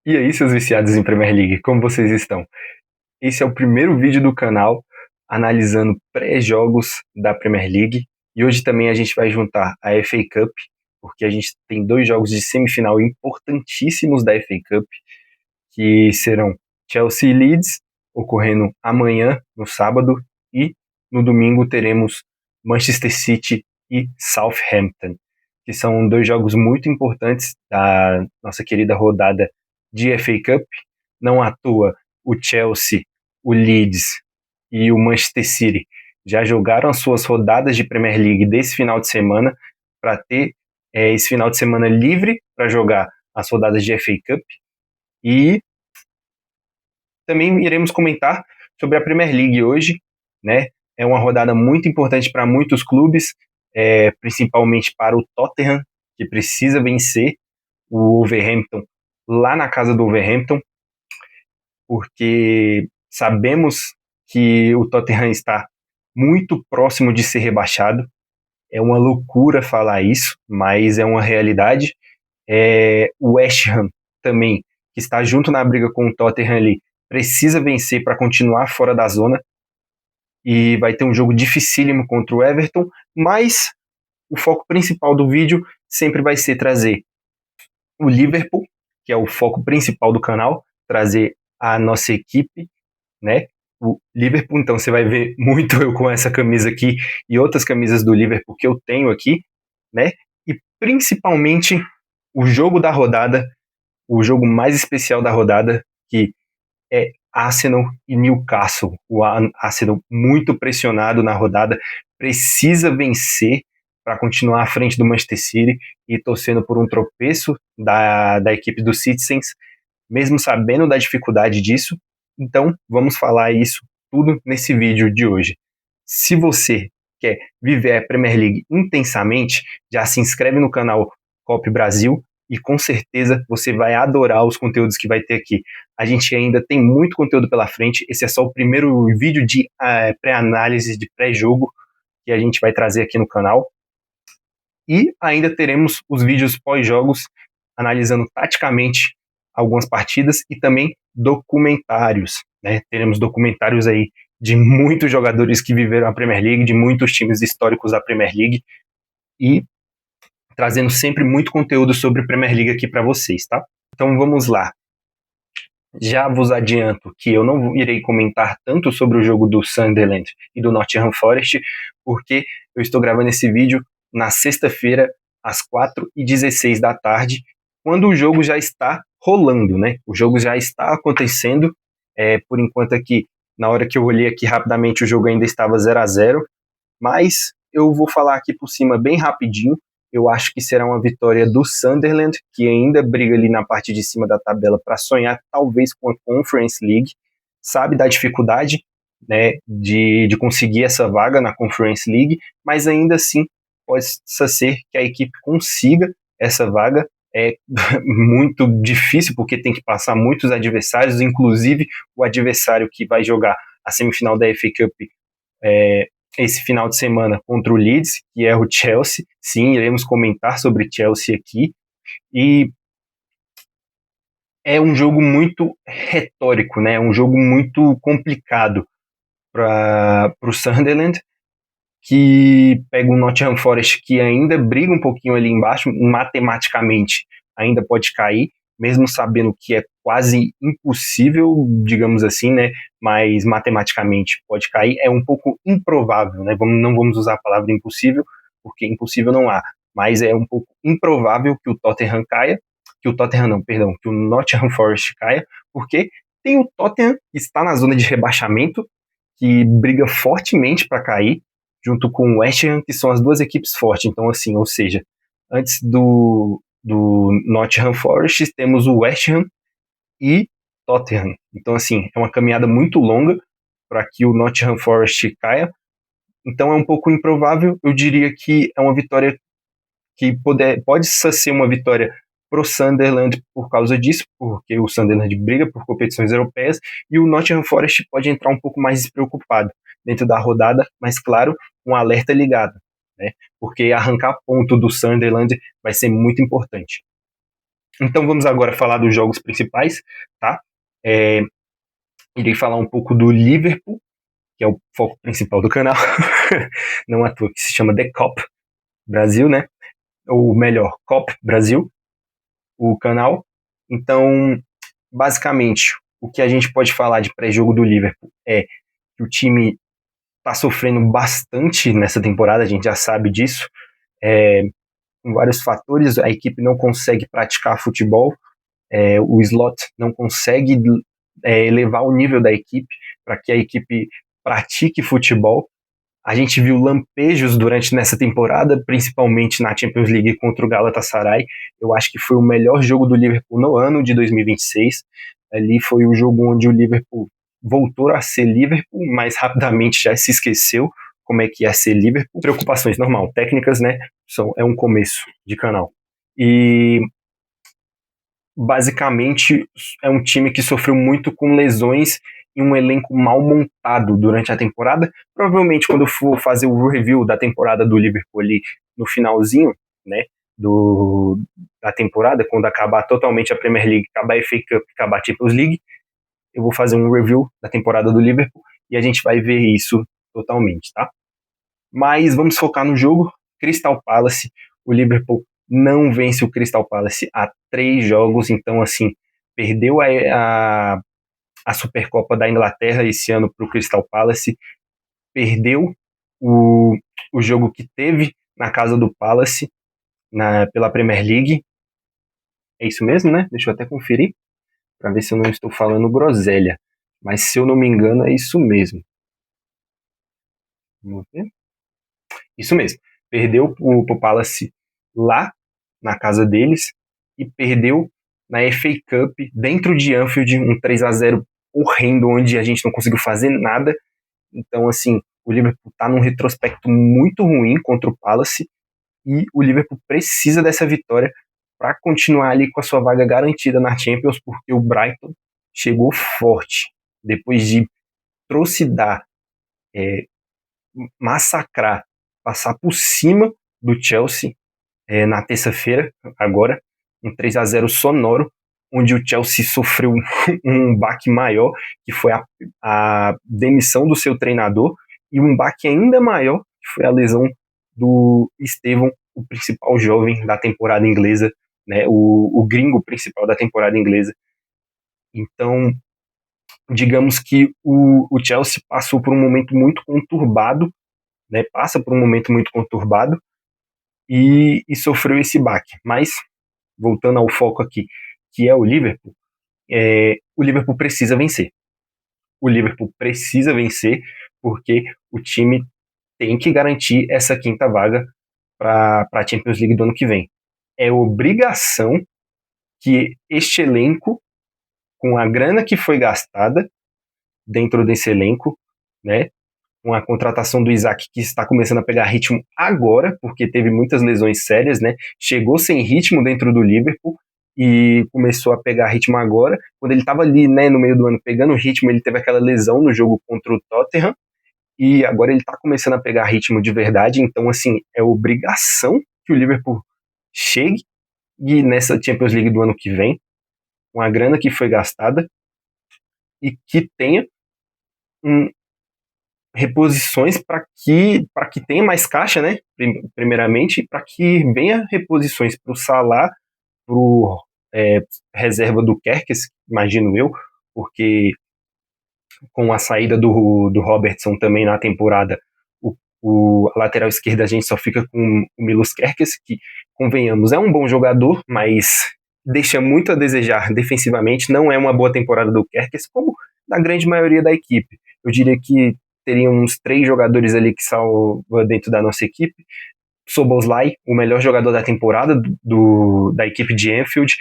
E aí, seus viciados em Premier League, como vocês estão? Esse é o primeiro vídeo do canal analisando pré-jogos da Premier League e hoje também a gente vai juntar a FA Cup, porque a gente tem dois jogos de semifinal importantíssimos da FA Cup, que serão Chelsea e Leeds, ocorrendo amanhã, no sábado, e no domingo teremos Manchester City e Southampton, que são dois jogos muito importantes da nossa querida rodada de FA Cup. Não à toa, o Chelsea, o Leeds e o Manchester City já jogaram as suas rodadas de Premier League desse final de semana para ter esse final de semana livre para jogar as rodadas de FA Cup. E também iremos comentar sobre a Premier League hoje, né? É uma rodada muito importante para muitos clubes, principalmente para o Tottenham, que precisa vencer o Wolverhampton lá na casa do Wolverhampton, porque sabemos que o Tottenham está muito próximo de ser rebaixado. É uma loucura falar isso, mas é uma realidade. O West Ham também, que está junto na briga com o Tottenham ali, precisa vencer para continuar fora da zona. E vai ter um jogo dificílimo contra o Everton, mas o foco principal do vídeo sempre vai ser trazer o Liverpool, que é o foco principal do canal, trazer a nossa equipe, né? O Liverpool, então você vai ver muito eu com essa camisa aqui e outras camisas do Liverpool que eu tenho aqui, né? E principalmente o jogo da rodada, o jogo mais especial da rodada, que é Arsenal e Newcastle. O Arsenal muito pressionado na rodada, precisa vencer para continuar à frente do Manchester City e torcendo por um tropeço da equipe dos Citizens, mesmo sabendo da dificuldade disso. Então, vamos falar isso tudo nesse vídeo de hoje. Se você quer viver a Premier League intensamente, já se inscreve no canal Cop Brasil e com certeza você vai adorar os conteúdos que vai ter aqui. A gente ainda tem muito conteúdo pela frente, esse é só o primeiro vídeo de pré-análise, de pré-jogo que a gente vai trazer aqui no canal. E ainda teremos os vídeos pós-jogos, analisando taticamente algumas partidas e também documentários, né? Teremos documentários aí de muitos jogadores que viveram a Premier League, de muitos times históricos da Premier League e trazendo sempre muito conteúdo sobre Premier League aqui para vocês, tá? Então vamos lá. Já vos adianto que eu não irei comentar tanto sobre o jogo do Sunderland e do Nottingham Forest, porque eu estou gravando esse vídeo na sexta-feira, às 4h16 da tarde, quando o jogo já está rolando, né? O jogo já está acontecendo. Por enquanto aqui, na hora que eu olhei aqui rapidamente, o jogo ainda estava 0-0, mas eu vou falar aqui por cima bem rapidinho. Eu acho que será uma vitória do Sunderland, que ainda briga ali na parte de cima da tabela para sonhar talvez com a Conference League, sabe da dificuldade, né, de conseguir essa vaga na Conference League, mas ainda assim possa ser que a equipe consiga essa vaga. É muito difícil porque tem que passar muitos adversários, inclusive o adversário que vai jogar a semifinal da FA Cup esse final de semana contra o Leeds, que é o Chelsea. Sim, iremos comentar sobre Chelsea aqui. E é um jogo muito retórico, né? Um jogo muito complicado para o Sunderland, que pega o Nottingham Forest, que ainda briga um pouquinho ali embaixo, matematicamente ainda pode cair, mesmo sabendo que é quase impossível, digamos assim, né? Mas matematicamente pode cair, é um pouco improvável, né? Não vamos usar a palavra impossível, porque impossível não há, mas é um pouco improvável que o Tottenham caia, que o Nottingham Forest caia, porque tem o Tottenham, que está na zona de rebaixamento, que briga fortemente para cair, junto com o West Ham, que são as duas equipes fortes. Então, assim, ou seja, antes do Nottingham Forest, temos o West Ham e Tottenham. Então, assim, é uma caminhada muito longa para que o Nottingham Forest caia. Então, é um pouco improvável. Eu diria que é uma vitória que pode ser uma vitória pro Sunderland por causa disso, porque o Sunderland briga por competições europeias e o Nottingham Forest pode entrar um pouco mais despreocupado dentro da rodada, mas claro, um alerta ligado, né? Porque arrancar ponto do Sunderland vai ser muito importante. Então vamos agora falar dos jogos principais, tá? É, irei falar um pouco do Liverpool, que é o foco principal do canal, não à toa que se chama The Cop Brasil, né? Ou melhor, Cop Brasil, o canal. Então, basicamente, o que a gente pode falar de pré-jogo do Liverpool é que o time está sofrendo bastante nessa temporada, a gente já sabe disso, com vários fatores, a equipe não consegue praticar futebol, o Slot não consegue elevar o nível da equipe para que a equipe pratique futebol. A gente viu lampejos durante nessa temporada, principalmente na Champions League contra o Galatasaray. Eu acho que foi o melhor jogo do Liverpool no ano de 2026. Ali foi o jogo onde o Liverpool voltou a ser Liverpool, mas rapidamente já se esqueceu como é que ia ser Liverpool. Preocupações normal, técnicas, né? É um começo de canal. E basicamente é um time que sofreu muito com lesões e um elenco mal montado durante a temporada. Provavelmente quando eu for fazer o review da temporada do Liverpool ali no finalzinho, né, da temporada, quando acabar totalmente a Premier League, acabar a FA Cup, acabar a Champions League, eu vou fazer um review da temporada do Liverpool e a gente vai ver isso totalmente, tá? Mas vamos focar no jogo. Crystal Palace, o Liverpool não vence o Crystal Palace há 3 jogos, então assim, perdeu a Supercopa da Inglaterra esse ano para o Crystal Palace, perdeu o jogo que teve na casa do Palace pela Premier League. É isso mesmo, né? Deixa eu até conferir para ver se eu não estou falando groselha. Mas se eu não me engano, é isso mesmo. Vamos ver. Isso mesmo. Perdeu pro Palace lá na casa deles e perdeu na FA Cup dentro de Anfield, um 3-0 horrendo, onde a gente não conseguiu fazer nada. Então, assim, o Liverpool está num retrospecto muito ruim contra o Palace e o Liverpool precisa dessa vitória para continuar ali com a sua vaga garantida na Champions, porque o Brighton chegou forte depois de trucidar, massacrar, passar por cima do Chelsea na terça-feira, agora, um 3-0 sonoro, onde o Chelsea sofreu um baque maior, que foi a demissão do seu treinador, e um baque ainda maior, que foi a lesão do Estevão, o principal jovem da temporada inglesa, né, o gringo principal da temporada inglesa. Então, digamos que o Chelsea passou por um momento muito conturbado, né, passa por um momento muito conturbado, e sofreu esse baque. Mas, voltando ao foco aqui, que é o Liverpool precisa vencer. O Liverpool precisa vencer porque o time tem que garantir essa quinta vaga para a Champions League do ano que vem. É obrigação que este elenco, com a grana que foi gastada dentro desse elenco, né, com a contratação do Isaac, que está começando a pegar ritmo agora, porque teve muitas lesões sérias, né? Chegou sem ritmo dentro do Liverpool e começou a pegar ritmo agora. Quando ele estava ali, né, no meio do ano, pegando ritmo, ele teve aquela lesão no jogo contra o Tottenham e agora ele está começando a pegar ritmo de verdade. Então, assim, é obrigação que o Liverpool chegue e nessa Champions League do ano que vem, com a grana que foi gastada, e que tenha um, reposições para que tenha mais caixa, né? Primeiramente, para que venha reposições para o Salah, para o reserva do Kerkes, imagino eu, porque com a saída do Robertson também na temporada, a lateral esquerda a gente só fica com o Milos Kerkes, que, convenhamos, é um bom jogador, mas deixa muito a desejar defensivamente, não é uma boa temporada do Kerkes, como da grande maioria da equipe. Eu diria que teriam uns 3 jogadores ali que salvam dentro da nossa equipe. Szoboszlai, o melhor jogador da temporada da equipe de Anfield.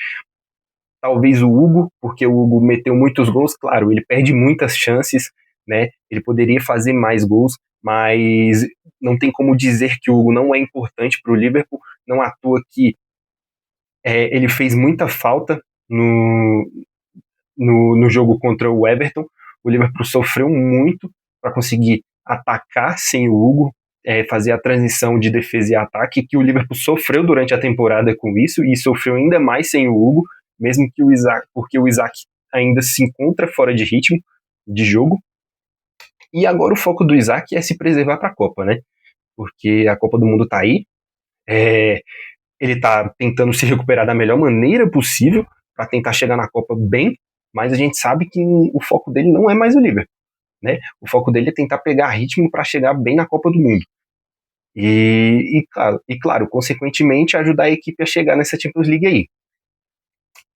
Talvez o Hugo, porque o Hugo meteu muitos gols, claro, ele perde muitas chances, né? Ele poderia fazer mais gols, mas não tem como dizer que o Hugo não é importante para o Liverpool, não à toa que ele fez muita falta no jogo contra o Everton. O Liverpool sofreu muito para conseguir atacar sem o Hugo. fazer a transição de defesa e ataque, que o Liverpool sofreu durante a temporada com isso, e sofreu ainda mais sem o Hugo, mesmo que o Isaac, porque o Isaac ainda se encontra fora de ritmo de jogo. E agora o foco do Isaac é se preservar para a Copa, né? Porque a Copa do Mundo tá aí, ele tá tentando se recuperar da melhor maneira possível para tentar chegar na Copa bem, mas a gente sabe que o foco dele não é mais o Liverpool, né? O foco dele é tentar pegar ritmo para chegar bem na Copa do Mundo. Claro, consequentemente, ajudar a equipe a chegar nessa Champions League aí.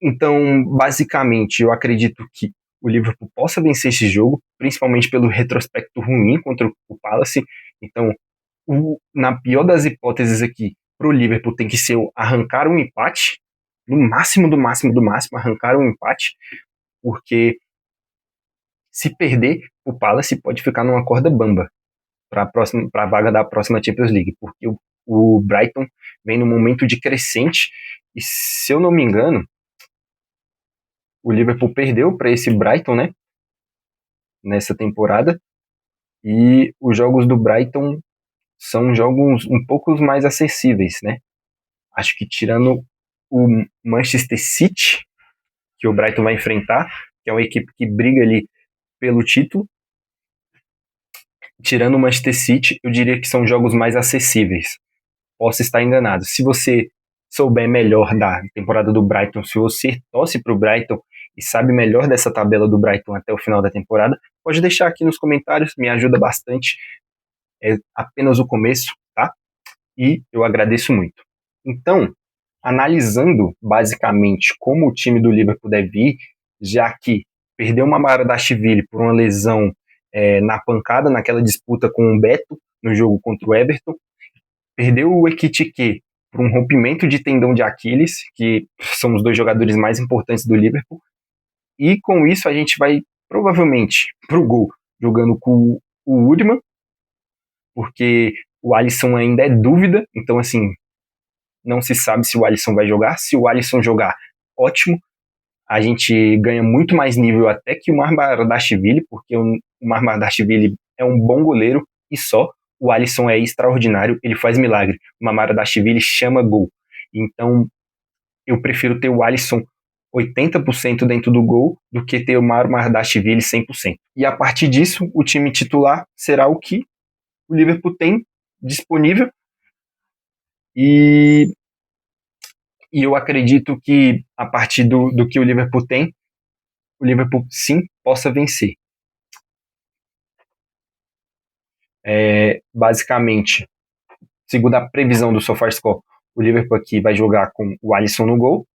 Então, basicamente, eu acredito que o Liverpool possa vencer esse jogo, principalmente pelo retrospecto ruim contra o Palace. Então, na pior das hipóteses aqui, para o Liverpool tem que ser arrancar um empate, no máximo do máximo do máximo, arrancar um empate, porque se perder, o Palace pode ficar numa corda bamba para a vaga da próxima Champions League, porque o Brighton vem num momento de crescente, e se eu não me engano, o Liverpool perdeu para esse Brighton, né, nessa temporada, e os jogos do Brighton são jogos um pouco mais acessíveis, né? Acho que tirando o Manchester City, que o Brighton vai enfrentar, que é uma equipe que briga ali pelo título, tirando o Manchester City, eu diria que são jogos mais acessíveis. Posso estar enganado. Se você souber melhor da temporada do Brighton, se você torce para o Brighton e sabe melhor dessa tabela do Brighton até o final da temporada, pode deixar aqui nos comentários, me ajuda bastante. É apenas o começo, tá? E eu agradeço muito. Então, analisando basicamente como o time do Liverpool deve ir, já que perdeu uma Maradashvili por uma lesão na pancada, naquela disputa com o Beto, no jogo contra o Everton, perdeu o Ekitike por um rompimento de tendão de Aquiles, que são os dois jogadores mais importantes do Liverpool, e com isso a gente vai provavelmente pro gol jogando com o Woodman, porque o Alisson ainda é dúvida, então assim, não se sabe se o Alisson vai jogar. Se o Alisson jogar, ótimo, a gente ganha muito mais nível até que o Maradashvili, porque o Maradashvili é um bom goleiro e só. O Alisson é extraordinário, ele faz milagre. O Maradashvili chama gol. Então, eu prefiro ter o Alisson 80% dentro do gol do que ter o Maradashvili 100%. E a partir disso, o time titular será o que o Liverpool tem disponível. E eu acredito que, a partir do que o Liverpool tem, o Liverpool sim possa vencer. Basicamente, segundo a previsão do SofaScore, o Liverpool aqui vai jogar com o Alisson no gol.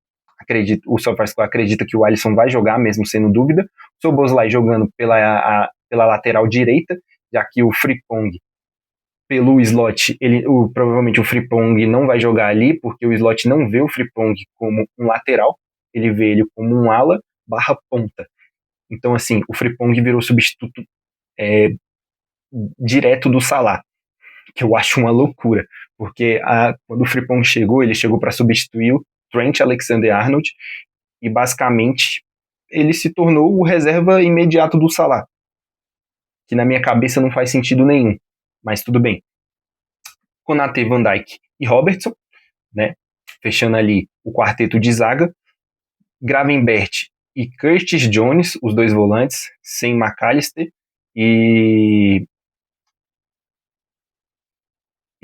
O SofaScore acredita que o Alisson vai jogar, mesmo sendo dúvida. O Szoboszlai jogando pela lateral direita, já que o Frimpong, pelo slot, provavelmente o Frimpong não vai jogar ali, porque o slot não vê o Frimpong como um lateral, ele vê ele como um ala barra ponta. Então, assim, o Frimpong virou substituto direto do Salah, que eu acho uma loucura, porque quando o Frimpong chegou, ele chegou para substituir o Trent Alexander-Arnold, e basicamente ele se tornou o reserva imediato do Salah, que na minha cabeça não faz sentido nenhum, mas tudo bem. Konate, Van Dijk e Robertson, né, fechando ali o quarteto de zaga. Gravenberch e Curtis Jones, os dois volantes, sem McAllister e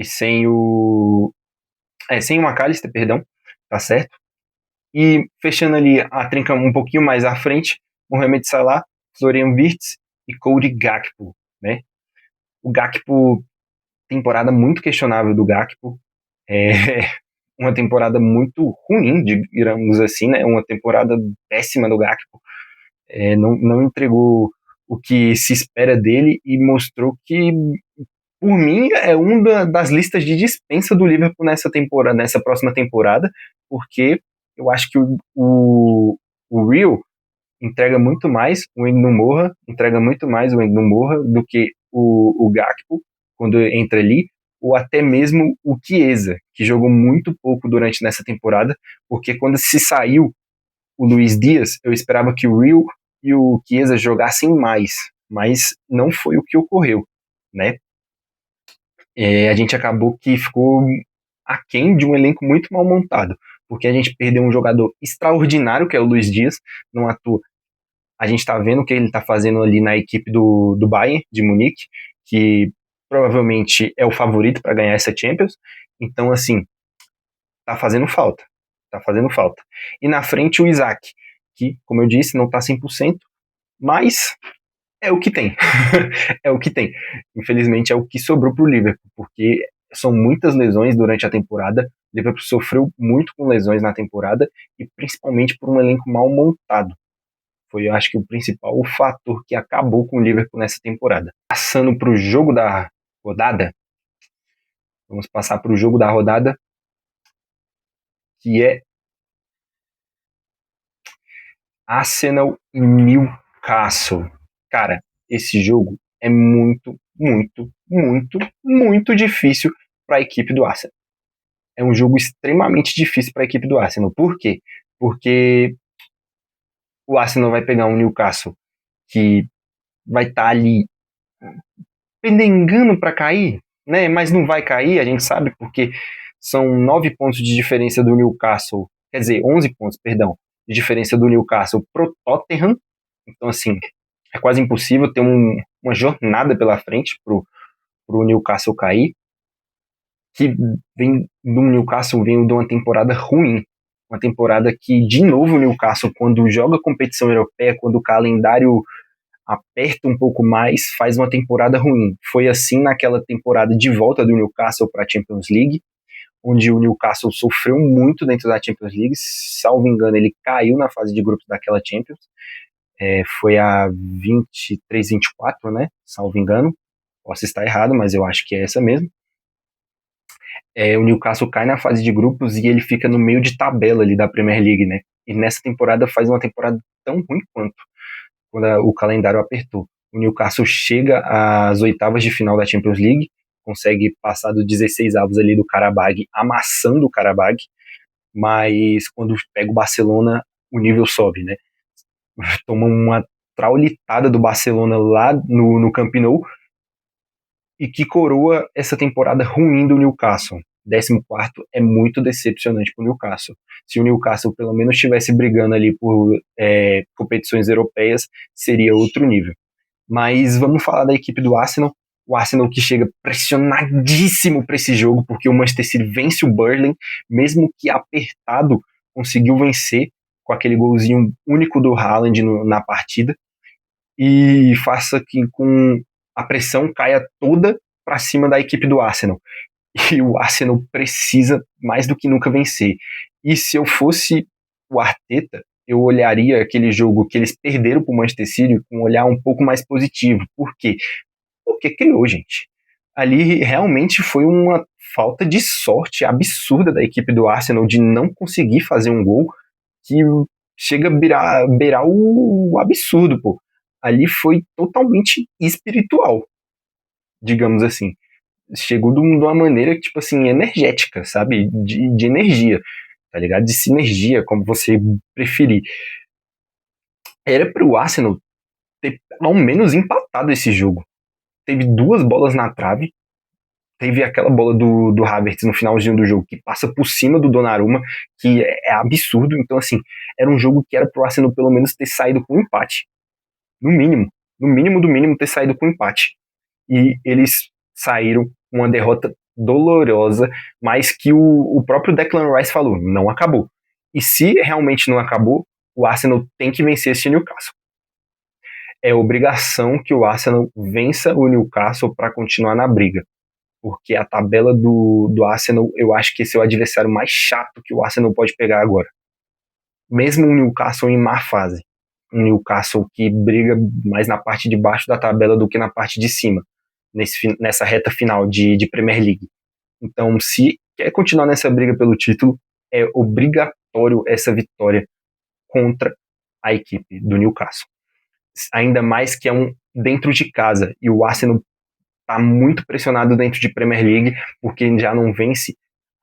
sem o McAllister, perdão, tá certo? E fechando ali a trinca um pouquinho mais à frente, Mohamed Salah, Florian Wirtz e Cody Gakpo, né? O Gakpo, temporada muito questionável do Gakpo, uma temporada muito ruim, digamos assim, né? Uma temporada péssima do Gakpo, não entregou o que se espera dele e mostrou que, por mim, é uma das listas de dispensa do Liverpool nessa próxima temporada, porque eu acho que o Real entrega muito mais o Endumorra, do que o Gakpo quando entra ali, ou até mesmo o Chiesa, que jogou muito pouco durante nessa temporada, porque quando se saiu o Luiz Dias, eu esperava que o Real e o Chiesa jogassem mais, mas não foi o que ocorreu, né? A gente acabou que ficou aquém de um elenco muito mal montado, porque a gente perdeu um jogador extraordinário, que é o Luiz Dias, não à toa. A gente está vendo o que ele está fazendo ali na equipe do Bayern, de Munique, que provavelmente é o favorito para ganhar essa Champions. Então, assim, tá fazendo falta. Tá fazendo falta. E na frente o Isaac, que, como eu disse, não tá 100%, mas é o que tem. É o que tem. Infelizmente é o que sobrou pro Liverpool, porque são muitas lesões durante a temporada. O Liverpool sofreu muito com lesões na temporada e principalmente por um elenco mal montado. Foi, eu acho que, o principal fator que acabou com o Liverpool nessa temporada. Passando para o jogo da rodada, vamos passar para o jogo da rodada, que é Arsenal e Newcastle. Cara, esse jogo é muito, muito, muito, muito difícil para a equipe do Arsenal. É um jogo extremamente difícil para a equipe do Arsenal. Por quê? Porque o Arsenal vai pegar um Newcastle que vai estar ali pendengando para cair, né? Mas não vai cair, a gente sabe, porque são 9 pontos de diferença do Newcastle, quer dizer, 11 pontos, perdão, de diferença do Newcastle pro Tottenham. Então, assim, é quase impossível ter uma jornada pela frente pro Newcastle cair, que vem do Newcastle, vem de uma temporada ruim, uma temporada que, de novo, o Newcastle, quando joga competição europeia, quando o calendário aperta um pouco mais, faz uma temporada ruim. Foi assim naquela temporada de volta do Newcastle para a Champions League, onde o Newcastle sofreu muito dentro da Champions League. Salvo engano, ele caiu na fase de grupos daquela Champions. Foi a 23-24, né? Salvo engano. Posso estar errado, mas eu acho que é essa mesmo. O Newcastle cai na fase de grupos e ele fica no meio de tabela ali da Premier League, né? E nessa temporada faz uma temporada tão ruim quanto, quando o calendário apertou. O Newcastle chega às oitavas de final da Champions League, consegue passar dos 16 avos ali do Qarabag, amassando o Qarabag, mas quando pega o Barcelona, o nível sobe, né? Toma uma traulitada do Barcelona lá no Camp Nou, e que coroa essa temporada ruim do Newcastle. 14º é muito decepcionante para o Newcastle. Se o Newcastle pelo menos estivesse brigando ali por competições europeias, seria outro nível. Mas vamos falar da equipe do Arsenal. O Arsenal que chega pressionadíssimo para esse jogo, porque o Manchester City vence o Burnley, mesmo que apertado, conseguiu vencer com aquele golzinho único do Haaland na partida, e faça que com a pressão caia toda para cima da equipe do Arsenal. E o Arsenal precisa mais do que nunca vencer. E se eu fosse o Arteta, eu olharia aquele jogo que eles perderam para o Manchester City com um olhar um pouco mais positivo. Por quê? Porque criou, gente. Ali realmente foi uma falta de sorte absurda da equipe do Arsenal de não conseguir fazer um gol que chega a beirar o absurdo, pô. Ali foi totalmente espiritual, digamos assim. Chegou de uma maneira, tipo assim, energética, sabe? De energia, tá ligado? De sinergia, como você preferir. Era pro Arsenal ter ao menos empatado esse jogo. Teve 2 bolas na trave, teve aquela bola do Havertz no finalzinho do jogo, que passa por cima do Donnarumma, que é absurdo. Então, assim, era um jogo que era pro Arsenal pelo menos ter saído com um empate. No mínimo. No mínimo do mínimo ter saído com um empate. E eles saíram com uma derrota dolorosa, mas que o próprio Declan Rice falou, não acabou. E se realmente não acabou, o Arsenal tem que vencer esse Newcastle. É obrigação que o Arsenal vença o Newcastle para continuar na briga, porque a tabela do Arsenal, eu acho que esse é o adversário mais chato que o Arsenal pode pegar agora. Mesmo o Newcastle em má fase, um Newcastle que briga mais na parte de baixo da tabela do que na parte de cima, nessa reta final de Premier League. Então, se quer continuar nessa briga pelo título, é obrigatório essa vitória contra a equipe do Newcastle. Ainda mais que é um dentro de casa, e o Arsenal está muito pressionado dentro de Premier League, porque já não vence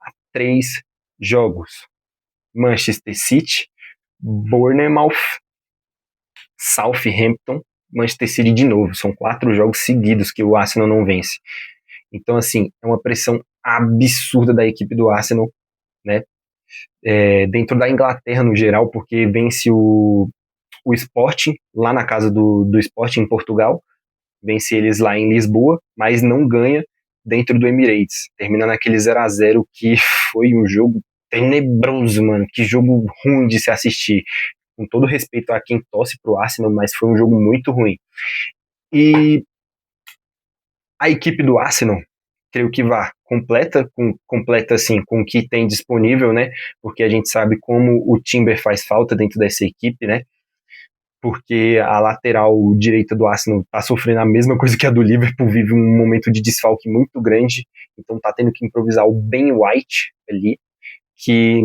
há 3 jogos. Manchester City, Bournemouth, Southampton, Manchester City de novo. São 4 jogos seguidos que o Arsenal não vence. Então, assim, é uma pressão absurda da equipe do Arsenal, né? Dentro da Inglaterra no geral, porque vence o Sporting lá na casa do Sporting em Portugal, vence eles lá em Lisboa, mas não ganha dentro do Emirates, termina naquele 0-0 que foi um jogo tenebroso, mano, que jogo ruim de se assistir, com todo respeito a quem torce pro Arsenal, mas foi um jogo muito ruim. E a equipe do Arsenal, creio que vá completa assim, com o que tem disponível, né? Porque a gente sabe como o Timber faz falta dentro dessa equipe, né? Porque a lateral direita do Arsenal está sofrendo a mesma coisa que a do Liverpool, vive um momento de desfalque muito grande, então está tendo que improvisar o Ben White ali, que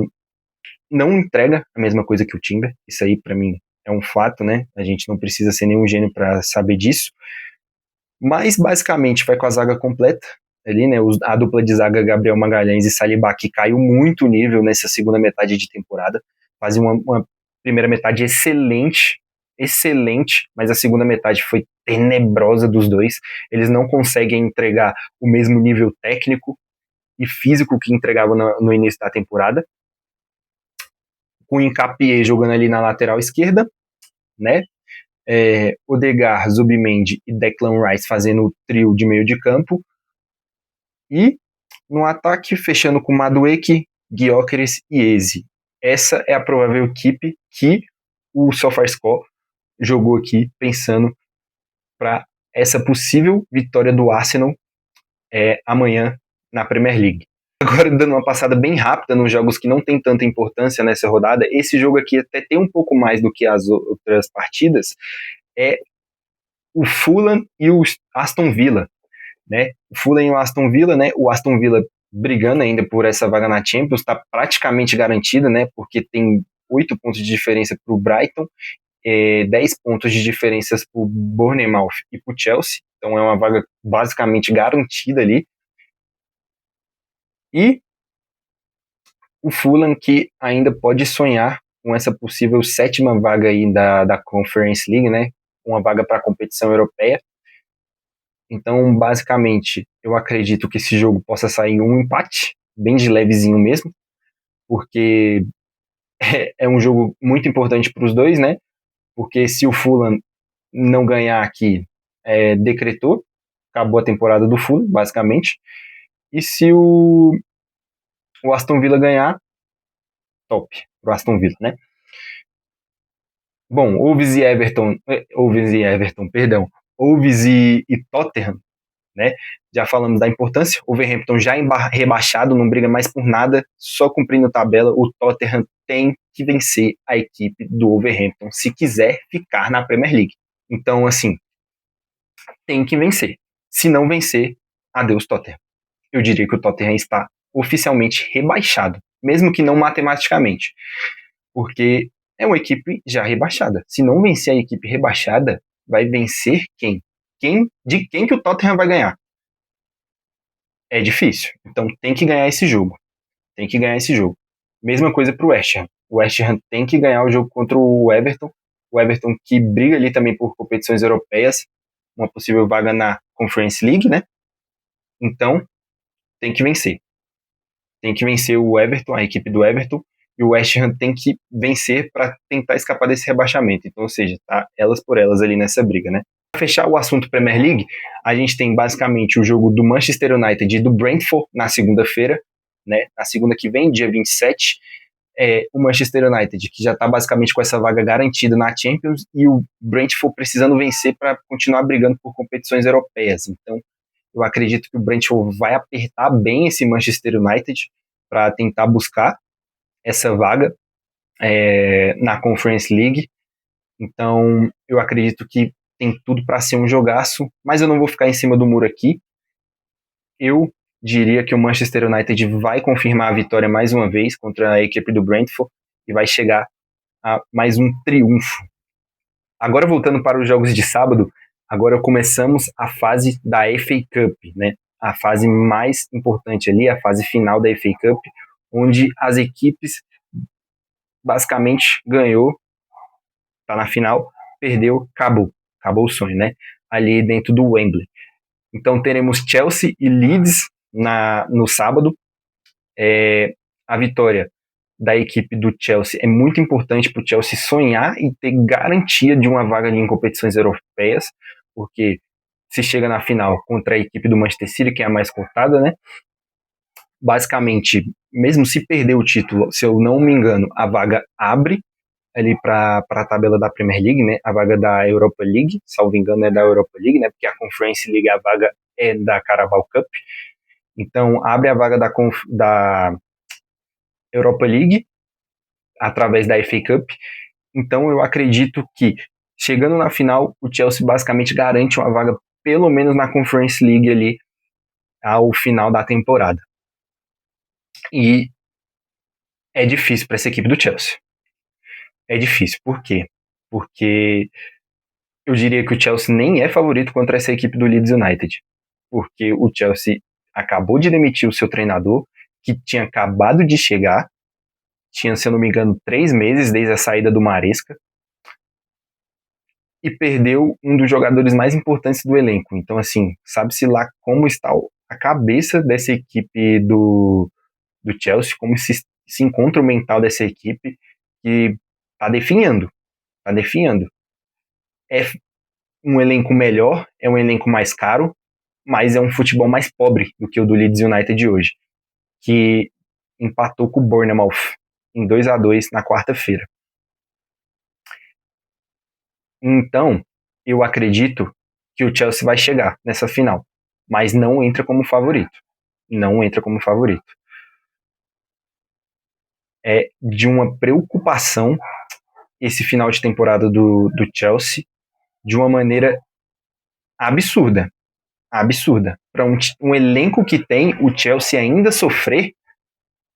não entrega a mesma coisa que o Timber, isso aí para mim é um fato, né? A gente não precisa ser nenhum gênio para saber disso, mas basicamente vai com a zaga completa ali, né? A dupla de zaga Gabriel Magalhães e Saliba, que caiu muito o nível nessa segunda metade de temporada, fazia uma primeira metade excelente, mas a segunda metade foi tenebrosa dos dois. Eles não conseguem entregar o mesmo nível técnico e físico que entregavam no início da temporada. Com o Hincapié jogando ali na lateral esquerda, né? Odegaard, Zubimendi e Declan Rice fazendo o trio de meio de campo. E no ataque, fechando com Madueke, Gyökeres e Eze. Essa é a provável equipe que o SofaScore jogou aqui pensando para essa possível vitória do Arsenal amanhã na Premier League. Agora, dando uma passada bem rápida nos jogos que não tem tanta importância nessa rodada, esse jogo aqui até tem um pouco mais do que as outras partidas, é o Fulham e o Aston Villa, né? O Fulham e o Aston Villa, né? O Aston Villa brigando ainda por essa vaga na Champions, está praticamente garantida, né? Porque tem 8 pontos de diferença para o Brighton, 10 pontos de diferença para o Bournemouth e para o Chelsea, então é uma vaga basicamente garantida ali. E o Fulham, que ainda pode sonhar com essa possível 7ª vaga aí da Conference League, né? Uma vaga para a competição europeia. Então, basicamente, eu acredito que esse jogo possa sair um empate, bem de levezinho mesmo, porque é um jogo muito importante para os dois, né? Porque se o Fulham não ganhar aqui, decretou, acabou a temporada do Fulham, basicamente. E se o Aston Villa ganhar, top pro Aston Villa, né? Bom, Wolves e Tottenham, né? Já falamos da importância. O Wolverhampton já rebaixado, não briga mais por nada, só cumprindo tabela. O Tottenham tem que vencer a equipe do Wolverhampton se quiser ficar na Premier League. Então, assim, tem que vencer. Se não vencer, adeus Tottenham. Eu diria que o Tottenham está oficialmente rebaixado, mesmo que não matematicamente, porque é uma equipe já rebaixada. Se não vencer a equipe rebaixada, vai vencer quem? De quem que o Tottenham vai ganhar? É difícil. Então tem que ganhar esse jogo. Tem que ganhar esse jogo. Mesma coisa para o West Ham. O West Ham tem que ganhar o jogo contra o Everton. O Everton que briga ali também por competições europeias, uma possível vaga na Conference League, né? Então tem que vencer. Tem que vencer o Everton, a equipe do Everton, e o West Ham tem que vencer para tentar escapar desse rebaixamento. Então, ou seja, tá elas por elas ali nessa briga, né? Para fechar o assunto Premier League, a gente tem basicamente o jogo do Manchester United e do Brentford na segunda-feira, né? Na segunda que vem, dia 27, o Manchester United, que já está basicamente com essa vaga garantida na Champions, e o Brentford precisando vencer para continuar brigando por competições europeias. Então, eu acredito que o Brentford vai apertar bem esse Manchester United para tentar buscar essa vaga na Conference League. Então, eu acredito que tem tudo para ser um jogaço, mas eu não vou ficar em cima do muro aqui. Eu diria que o Manchester United vai confirmar a vitória mais uma vez contra a equipe do Brentford e vai chegar a mais um triunfo. Agora, voltando para os jogos de sábado, agora começamos a fase da FA Cup, né? A fase mais importante ali, a fase final da FA Cup, onde as equipes basicamente ganhou, tá na final, perdeu, acabou o sonho, né? Ali dentro do Wembley. Então teremos Chelsea e Leeds no sábado. A vitória da equipe do Chelsea é muito importante para o Chelsea sonhar e ter garantia de uma vaga em competições europeias, porque se chega na final contra a equipe do Manchester City, que é a mais cotada, né? Basicamente, mesmo se perder o título, se eu não me engano, a vaga abre ali para a tabela da Premier League, né? A vaga da Europa League, salvo engano, é da Europa League, né? Porque a Conference League, a vaga é da Carabao Cup. Então, abre a vaga da Europa League através da FA Cup. Então, eu acredito que, chegando na final, o Chelsea basicamente garante uma vaga, pelo menos na Conference League ali, ao final da temporada. E é difícil para essa equipe do Chelsea. É difícil. Por quê? Porque eu diria que o Chelsea nem é favorito contra essa equipe do Leeds United. Porque o Chelsea acabou de demitir o seu treinador, que tinha acabado de chegar, tinha, se eu não me engano, 3 meses desde a saída do Maresca, e perdeu um dos jogadores mais importantes do elenco. Então, assim, sabe-se lá como está a cabeça dessa equipe do Chelsea, como se encontra o mental dessa equipe, que está definhando. Está definhando. É um elenco melhor, é um elenco mais caro, mas é um futebol mais pobre do que o do Leeds United de hoje, que empatou com o Bournemouth em 2-2 na quarta-feira. Então, eu acredito que o Chelsea vai chegar nessa final, mas não entra como favorito. Não entra como favorito. É de uma preocupação esse final de temporada do Chelsea de uma maneira absurda. Absurda. Para um elenco que tem o Chelsea ainda sofrer,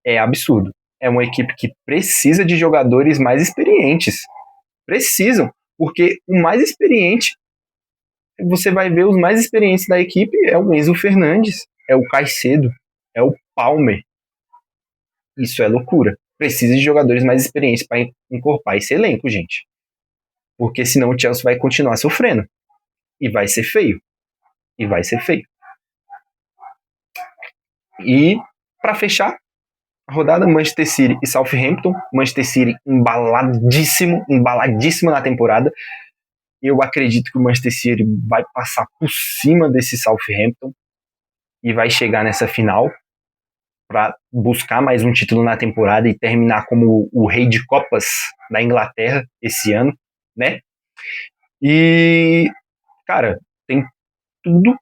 é absurdo. É uma equipe que precisa de jogadores mais experientes. Precisam, porque o mais experiente, você vai ver os mais experientes da equipe, é o Enzo Fernandes, é o Caicedo, é o Palmer. Isso é loucura. Precisa de jogadores mais experientes para encorpar esse elenco, gente. Porque senão o Chelsea vai continuar sofrendo. E vai ser feio. E vai ser feio. E, para fechar a rodada, Manchester City e Southampton. Manchester City embaladíssimo, embaladíssimo na temporada. Eu acredito que o Manchester City vai passar por cima desse Southampton e vai chegar nessa final para buscar mais um título na temporada e terminar como o rei de Copas da Inglaterra esse ano, né? E, cara, tem tudo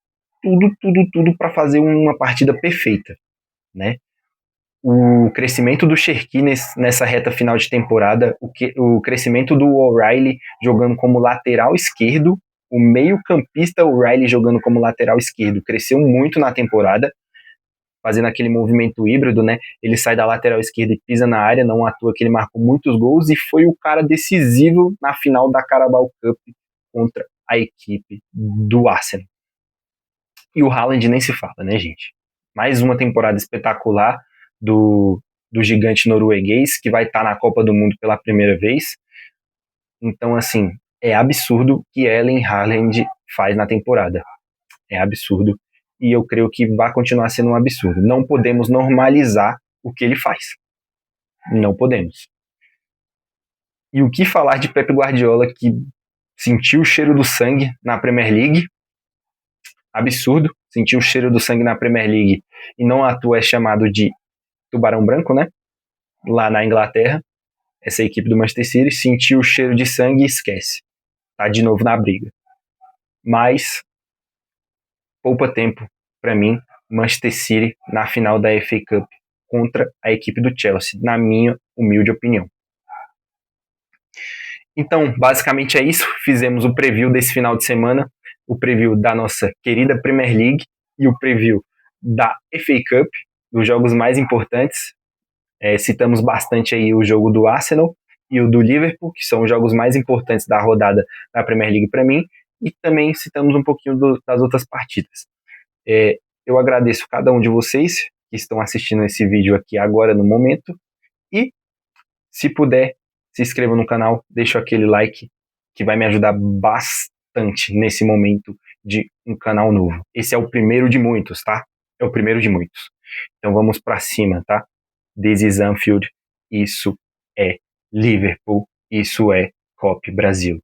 para fazer uma partida perfeita, né? O crescimento do Cherki nessa reta final de temporada, o crescimento do O'Reilly jogando como lateral esquerdo, o meio-campista O'Reilly jogando como lateral esquerdo, cresceu muito na temporada, fazendo aquele movimento híbrido, né? Ele sai da lateral esquerda e pisa na área, não à toa que ele marcou muitos gols e foi o cara decisivo na final da Carabao Cup contra a equipe do Arsenal. E o Haaland nem se fala, né, gente? Mais uma temporada espetacular do gigante norueguês, que vai estar na Copa do Mundo pela primeira vez. Então, assim, é absurdo o que Erling Haaland faz na temporada. É absurdo. E eu creio que vai continuar sendo um absurdo. Não podemos normalizar o que ele faz. Não podemos. E o que falar de Pep Guardiola, que sentiu o cheiro do sangue na Premier League? Absurdo. Sentiu o cheiro do sangue na Premier League e não à toa é chamado de Tubarão Branco, né? Lá na Inglaterra. Essa equipe do Manchester City sentiu o cheiro de sangue e esquece. Tá de novo na briga. Mas poupa tempo para mim, Manchester City na final da FA Cup contra a equipe do Chelsea, na minha humilde opinião. Então, basicamente é isso. Fizemos o preview desse final de semana, o preview da nossa querida Premier League e o preview da FA Cup, dos jogos mais importantes. Citamos bastante aí o jogo do Arsenal e o do Liverpool, que são os jogos mais importantes da rodada da Premier League para mim, e também citamos um pouquinho das outras partidas. Eu agradeço cada um de vocês que estão assistindo esse vídeo aqui agora no momento, e se puder, se inscreva no canal, deixa aquele like que vai me ajudar bastante nesse momento de um canal novo. Esse é o primeiro de muitos, tá? É o primeiro de muitos. Então vamos para cima, tá? This is Anfield, isso é Liverpool, isso é COP Brasil.